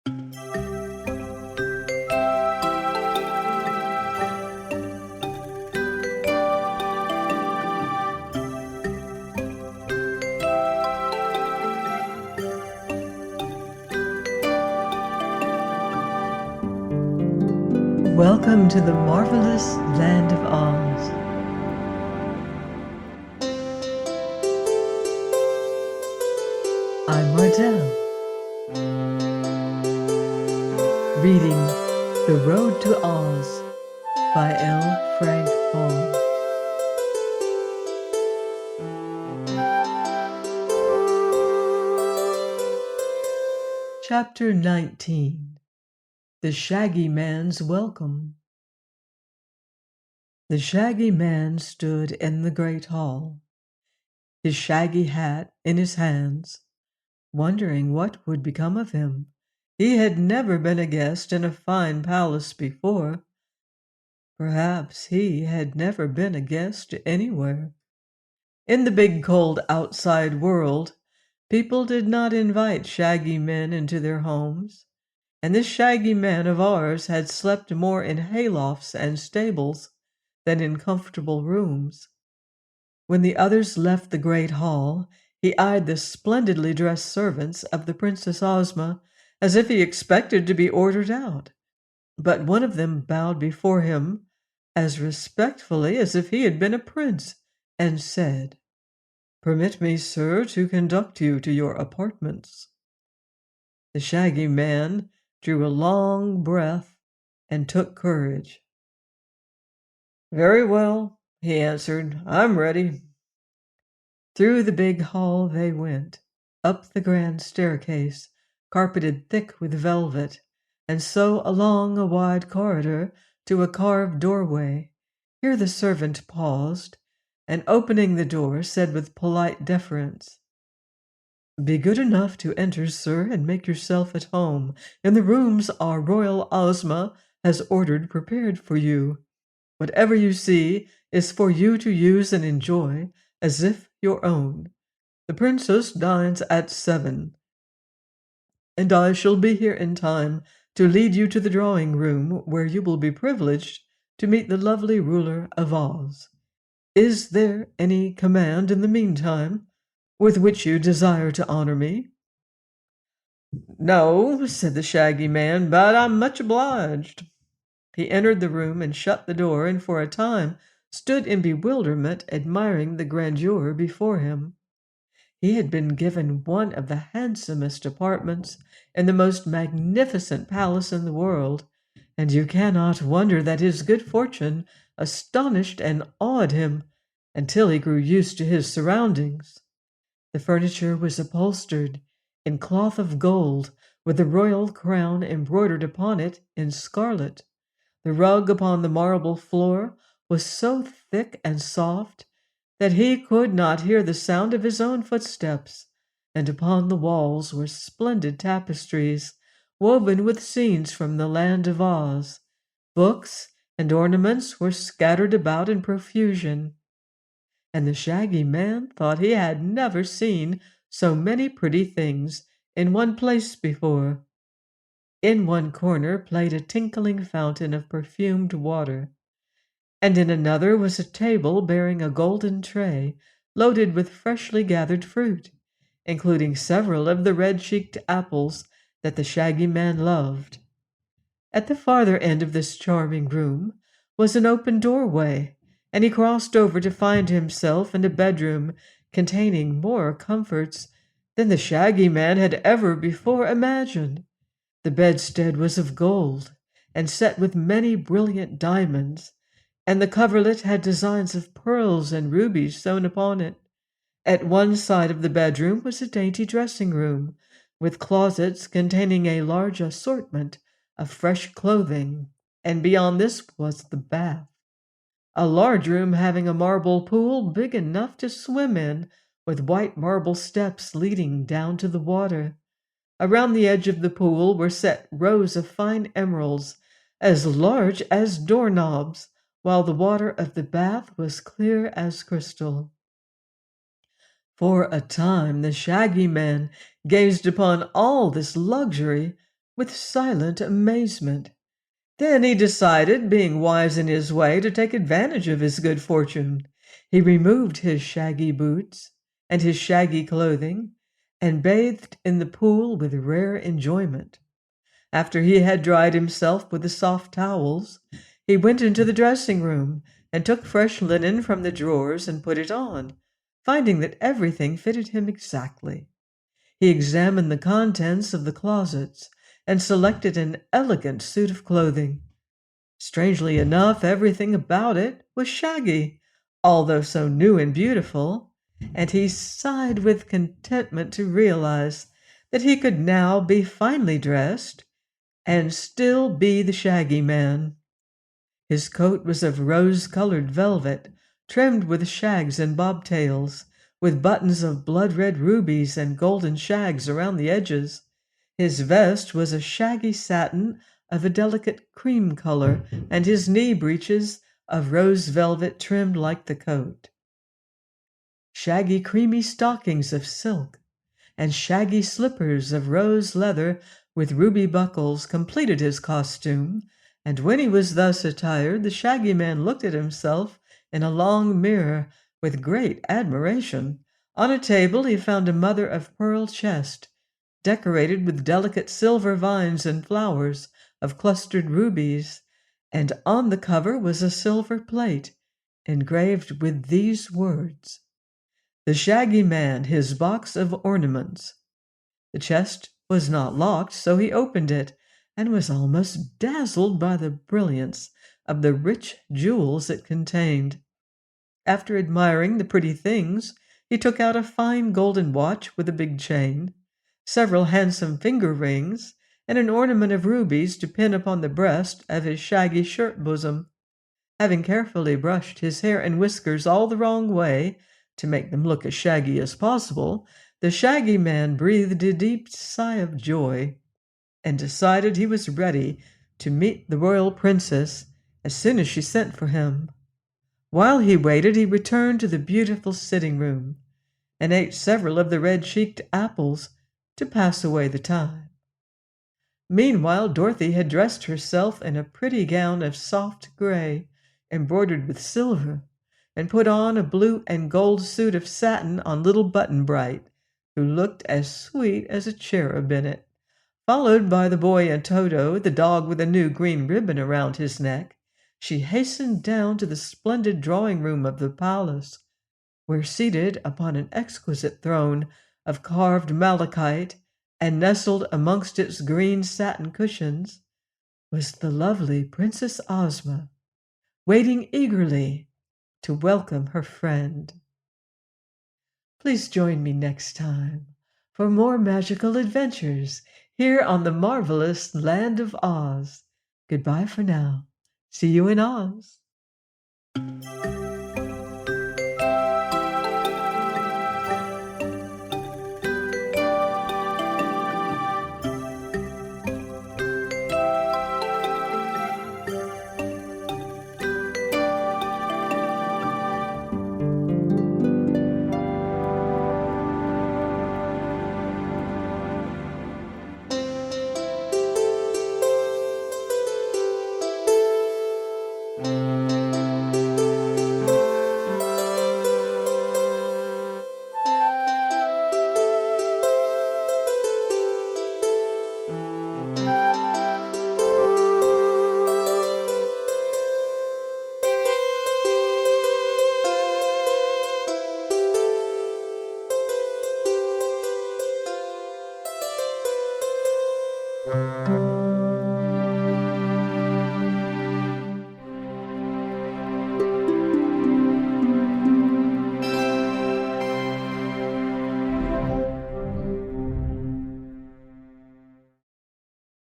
Welcome to the marvelous land of Oz. I'm Martell, reading The Road to Oz by L. Frank Baum. Chapter 19. The Shaggy Man's Welcome. The Shaggy Man stood in the great hall, his shaggy hat in his hands, wondering what would become of him. He had never been a guest in a fine palace before. Perhaps he had never been a guest anywhere. In the big cold outside world, people did not invite shaggy men into their homes. And this shaggy man of ours had slept more in haylofts and stables than in comfortable rooms. When the others left the great hall, he eyed the splendidly dressed servants of the Princess Ozma as if he expected to be ordered out. But one of them bowed before him as respectfully as if he had been a prince, and said, "Permit me, sir, to conduct you to your apartments." The Shaggy Man drew a long breath and took courage. "Very well," he answered. "I'm ready." Through the big hall they went, up the grand staircase, carpeted thick with velvet, and so along a wide corridor to a carved doorway. Here the servant paused, and opening the door, said with polite deference, "Be good enough to enter, sir, and make yourself at home in the rooms our royal Ozma has ordered prepared for you. Whatever you see is for you to use and enjoy as if your own. The princess dines at 7, and I shall be here in time to lead you to the drawing room where you will be privileged to meet the lovely ruler of Oz. Is there any command in the meantime with which you desire to honor me?" "No," said the Shaggy Man, "but I'm much obliged." He entered the room and shut the door, and for a time stood in bewilderment, admiring the grandeur before him. He had been given one of the handsomest apartments in the most magnificent palace in the world, and you cannot wonder that his good fortune astonished and awed him until he grew used to his surroundings. The furniture was upholstered in cloth of gold, with the royal crown embroidered upon it in scarlet. The rug upon the marble floor was so thick and soft that he could not hear the sound of his own footsteps, and upon the walls were splendid tapestries woven with scenes from the land of Oz. Books and ornaments were scattered about in profusion, and the Shaggy Man thought he had never seen so many pretty things in one place before. In one corner played a tinkling fountain of perfumed water, and in another was a table bearing a golden tray loaded with freshly gathered fruit, including several of the red-cheeked apples that the Shaggy Man loved. At the farther end of this charming room was an open doorway, and he crossed over to find himself in a bedroom containing more comforts than the Shaggy Man had ever before imagined. The bedstead was of gold and set with many brilliant diamonds, and the coverlet had designs of pearls and rubies sewn upon it. At one side of the bedroom was a dainty dressing room, with closets containing a large assortment of fresh clothing, and beyond this was the bath, a large room having a marble pool big enough to swim in, with white marble steps leading down to the water. Around the edge of the pool were set rows of fine emeralds, as large as doorknobs, while the water of the bath was clear as crystal. For a time the Shaggy Man gazed upon all this luxury with silent amazement. Then he decided, being wise in his way, to take advantage of his good fortune. He removed his shaggy boots and his shaggy clothing and bathed in the pool with rare enjoyment. After he had dried himself with the soft towels, he went into the dressing room and took fresh linen from the drawers and put it on, finding that everything fitted him exactly. He examined the contents of the closets and selected an elegant suit of clothing. Strangely enough, everything about it was shaggy, although so new and beautiful, and he sighed with contentment to realize that he could now be finely dressed and still be the Shaggy Man. His coat was of rose-colored velvet, trimmed with shags and bobtails, with buttons of blood-red rubies and golden shags around the edges. His vest was a shaggy satin of a delicate cream color, and his knee breeches of rose velvet trimmed like the coat. Shaggy creamy stockings of silk and shaggy slippers of rose leather with ruby buckles completed his costume, and when he was thus attired, the Shaggy Man looked at himself in a long mirror with great admiration. On a table he found a mother-of-pearl chest, decorated with delicate silver vines and flowers of clustered rubies, and on the cover was a silver plate engraved with these words: "The Shaggy Man, his box of ornaments." The chest was not locked, so he opened it and was almost dazzled by the brilliance of the rich jewels it contained. After admiring the pretty things, he took out a fine golden watch with a big chain, several handsome finger rings, and an ornament of rubies to pin upon the breast of his shaggy shirt bosom. Having carefully brushed his hair and whiskers all the wrong way to make them look as shaggy as possible, the Shaggy Man breathed a deep sigh of joy and decided he was ready to meet the royal princess as soon as she sent for him. While he waited, he returned to the beautiful sitting room and ate several of the red-cheeked apples to pass away the time. Meanwhile, Dorothy had dressed herself in a pretty gown of soft gray, embroidered with silver, and put on a blue and gold suit of satin on little Button-Bright, who looked as sweet as a cherub in it. Followed by the boy and Toto, the dog with a new green ribbon around his neck, she hastened down to the splendid drawing-room of the palace, where, seated upon an exquisite throne of carved malachite and nestled amongst its green satin cushions, was the lovely Princess Ozma, waiting eagerly to welcome her friend. Please join me next time for more magical adventures here on the marvelous land of Oz. Goodbye for now. See you in Oz. Thank you.